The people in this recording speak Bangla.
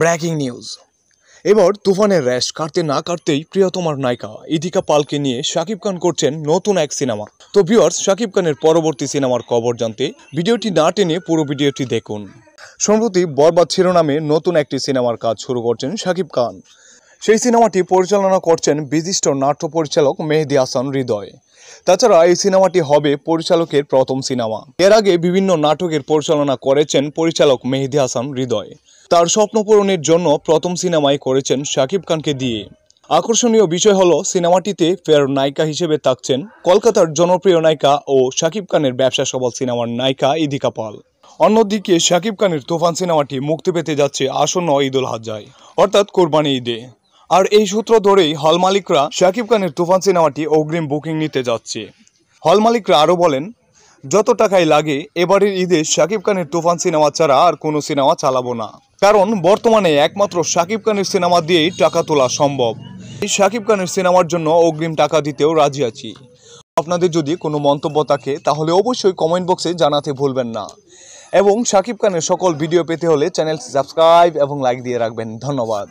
Breaking news. এবার তুফানের র্যাশ কাটতে না কাটতেই প্রিয়তমার নায়িকা ইদিকা পালকে নিয়ে শাকিব খান করছেন নতুন এক সিনেমা। তো ভিউয়ার্স, শাকিব খানের পরবর্তী সিনেমার খবর জানতে ভিডিওটি না টেনে পুরো ভিডিওটি দেখুন। সম্প্রতি বরবাদ শিরোনামে নতুন একটি সিনেমার কাজ শুরু করছেন শাকিব খান। সেই সিনেমাটি পরিচালনা করছেন বিশিষ্ট নাট্য পরিচালক মেহেদী হাসান হৃদয়। তাছাড়া এই সিনেমাটি হবে পরিচালকের প্রথম সিনেমা। এর আগে বিভিন্ন নাটকের পরিচালনা করেছেন পরিচালক মেহেদী হাসান হৃদয়। তার স্বপ্ন পূরণের জন্য প্রথম সিনেমাই করেছেন শাকিব খানকে দিয়ে। আকর্ষণীয় বিষয় হলো সিনেমাটিতে ফের নায়িকা হিসেবে থাকছেন কলকাতার জনপ্রিয় নায়িকা ও শাকিব খানের ব্যবসা সফল সিনেমার নায়িকা ইদিকা পাল। অন্যদিকে শাকিব খানের তুফান সিনেমাটি মুক্তি পেতে যাচ্ছে আসন্ন ঈদুল আজহায়, অর্থাৎ কোরবানি ঈদে। আর এই সূত্র ধরেই হল মালিকরা শাকিব খানের তুফান সিনেমাটি অগ্রিম বুকিং নিতে যাচ্ছে। হল মালিকরা আরও বলেন, যত টাকাই লাগে এবারের ঈদে শাকিব খানের তুফান সিনেমা ছাড়া আর কোনো সিনেমা চালাবো না, কারণ বর্তমানে একমাত্র শাকিব খানের সিনেমা দিয়েই টাকা তোলা সম্ভব। এই শাকিব খানের সিনেমার জন্য অগ্রিম টাকা দিতেও রাজি আছি। আপনাদের যদি কোনো মন্তব্য থাকে তাহলে অবশ্যই কমেন্ট বক্সে জানাতে ভুলবেন না, এবং শাকিব খানের সকল ভিডিও পেতে হলে চ্যানেলটি সাবস্ক্রাইব এবং লাইক দিয়ে রাখবেন। ধন্যবাদ।